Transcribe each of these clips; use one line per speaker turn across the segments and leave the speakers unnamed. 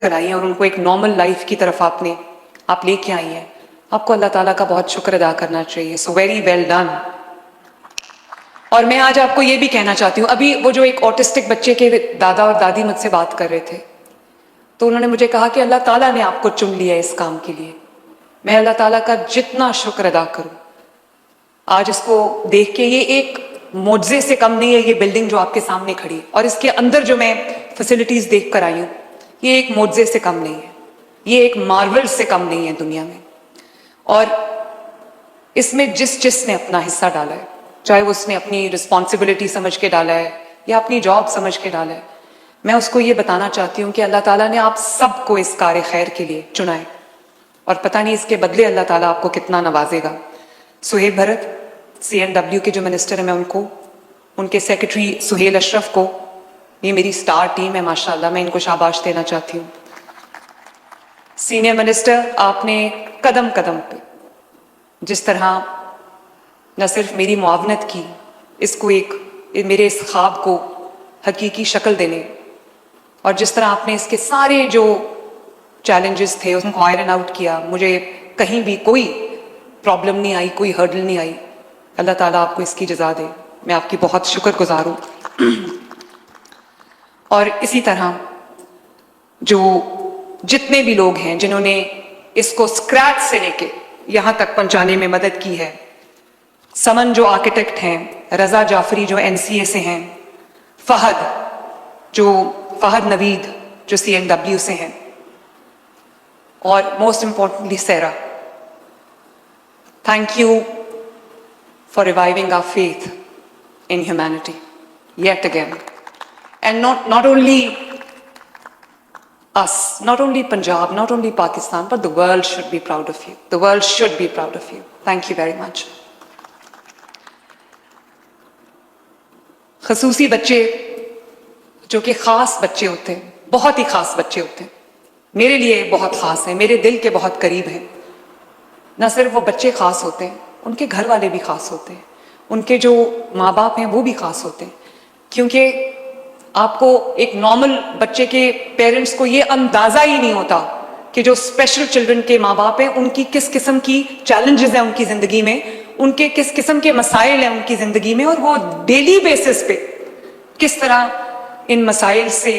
कराई हैं और उनको एक नॉर्मल लाइफ की तरफ आप लेके आई हैं, आपको अल्लाह ताला का बहुत शुक्र अदा करना चाहिए। So very well done. और मैं आज आपको ये भी कहना चाहती हूँ, अभी वो जो एक ऑटिस्टिक बच्चे के दादा और दादी मुझसे बात कर रहे थे, तो उन्होंने मुझे कहा कि अल्लाह ताला ने आपको चुन लिया इस काम के लिए। मैं अल्लाह ताला का जितना शुक्र अदा करूं, आज इसको देख के, ये एक मोजे से कम नहीं है ये बिल्डिंग जो आपके सामने खड़ी है, और इसके अंदर जो मैं फैसिलिटीज देख कर आई हूँ, ये एक मोजे से कम नहीं है, ये एक मार्वल से कम नहीं है दुनिया में। और इसमें जिसने अपना हिस्सा डाला है, चाहे उसने अपनी रिस्पॉन्सिबिलिटी समझ के डाला है या अपनी जॉब समझ के डाला है, मैं उसको ये बताना चाहती हूँ कि अल्लाह ताला ने आप सबको इस कार्य खैर के लिए चुना है, और पता नहीं इसके बदले अल्लाह ताला आपको कितना नवाजेगा। सुहेब भरत CNW के जो मिनिस्टर हैं, मैं उनको, उनके सेक्रेटरी सुहेल अशरफ को, ये मेरी स्टार टीम है माशाल्लाह, मैं इनको शाबाश देना चाहती हूँ। सीनियर मिनिस्टर, आपने कदम कदम पे जिस तरह न सिर्फ मेरी मुआवनत की, इसको मेरे इस ख्वाब को हकीकी शक्ल देने, और जिस तरह आपने इसके सारे जो चैलेंजेस थे उसको आयरन आउट किया, मुझे कहीं भी कोई प्रॉब्लम नहीं आई, कोई हर्डल नहीं आई। अल्लाह ताला आपको इसकी जज़ा दे, मैं आपकी बहुत शुक्रगुजार हूँ। और इसी तरह जो जितने भी लोग हैं जिन्होंने इसको स्क्रैच से लेके यहाँ तक पहुँचाने में मदद की है, समन जो आर्किटेक्ट हैं, रजा जाफरी जो NCA से हैं, फहद नवीद जो CNW से हैं, और most importantly Saira, thank you for reviving our faith in humanity yet again. And not only us, not only Punjab, not only Pakistan, but the world should be proud of you. The world should be proud of you. Thank you very much. खसूसी बच्चे जो कि खास बच्चे होते हैं, बहुत ही खास बच्चे होते हैं, मेरे लिए बहुत खास हैं, मेरे दिल के बहुत करीब हैं। न सिर्फ वो बच्चे खास होते हैं, उनके घर वाले भी खास होते हैं, उनके जो माँ बाप हैं वो भी खास होते हैं, क्योंकि आपको एक नॉर्मल बच्चे के पेरेंट्स को ये अंदाज़ा ही नहीं होता कि जो स्पेशल चिल्ड्रन के माँ बाप हैं उनकी किस किस्म की चैलेंजेस हैं उनकी ज़िंदगी में, उनके किस किस्म के मसाइल हैं उनकी ज़िंदगी में, और वो डेली बेसिस पे किस तरह इन मसाइल से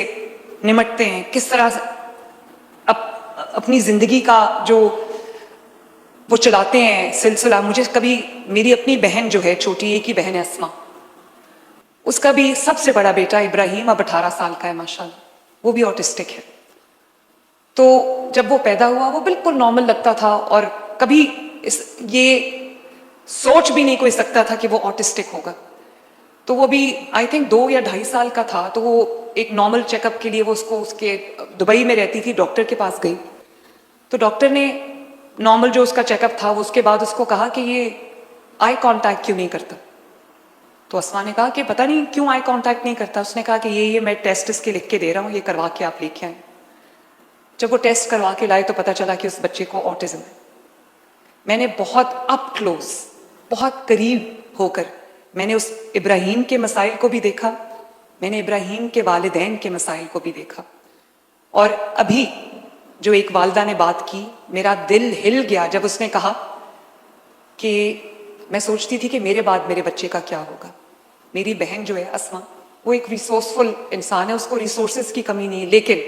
निमटते हैं, किस तरह अपनी ज़िंदगी का जो वो चलाते हैं सिलसिला। मुझे कभी मेरी अपनी बहन जो है, छोटी एक ही बहन है अस्मा, उसका भी सबसे बड़ा बेटा इब्राहिम अब 18 साल का है माशाल्लाह, वो भी ऑटिस्टिक है। तो जब वो पैदा हुआ वो बिल्कुल नॉर्मल लगता था, और कभी ये सोच भी नहीं कोई सकता था कि वो ऑटिस्टिक होगा। तो वो भी आई थिंक 2 या 2.5 साल का था, तो वो एक नॉर्मल चेकअप के लिए वो उसके दुबई में रहती थी, डॉक्टर के पास गई, तो डॉक्टर ने नॉर्मल जो उसका चेकअप था, उसके बाद उसको कहा कि ये आई कांटेक्ट क्यों नहीं करता। तो अस्मा ने कहा कि पता नहीं क्यों आई कांटेक्ट नहीं करता। उसने कहा कि ये मैं टेस्ट इसके लिख के दे रहा हूँ, ये करवा के आप लेके आए। जब वो टेस्ट करवा के लाए तो पता चला कि उस बच्चे को ऑटिज्म है। मैंने बहुत अप क्लोज, बहुत करीब होकर मैंने उस इब्राहिम के मसाइल को भी देखा, मैंने इब्राहिम के वालिदैन के मसाइल को भी देखा। और अभी जो एक वालदा ने बात की, मेरा दिल हिल गया जब उसने कहा कि मैं सोचती थी कि मेरे बाद मेरे बच्चे का क्या होगा। मेरी बहन जो है अस्मा, वो एक रिसोर्सफुल इंसान है, उसको रिसोर्सेज की कमी नहीं है, लेकिन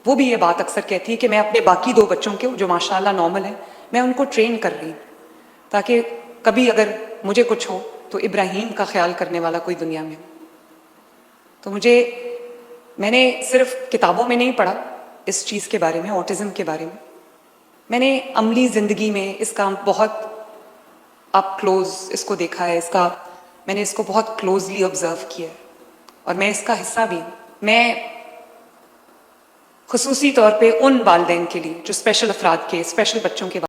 वो भी ये बात अक्सर कहती है कि मैं अपने बाकी 2 बच्चों के जो माशाल्लाह नॉर्मल है, मैं उनको ट्रेन कर रही हूँ ताकि कभी अगर मुझे कुछ हो तो इब्राहिम का ख्याल करने वाला कोई दुनिया में हो। तो मैंने सिर्फ किताबों में नहीं पढ़ा इस चीज़ के बारे में, ऑटिज्म के बारे में, मैंने अमली ज़िंदगी में इसका बहुत अप क्लोज इसको देखा है, मैंने इसको बहुत क्लोजली ऑब्जर्व किया है, और मैं इसका हिस्सा भी हूँ। मैं खुसूसी तौर पे उन वालिदैन के लिए जो स्पेशल अफराद के, स्पेशल बच्चों के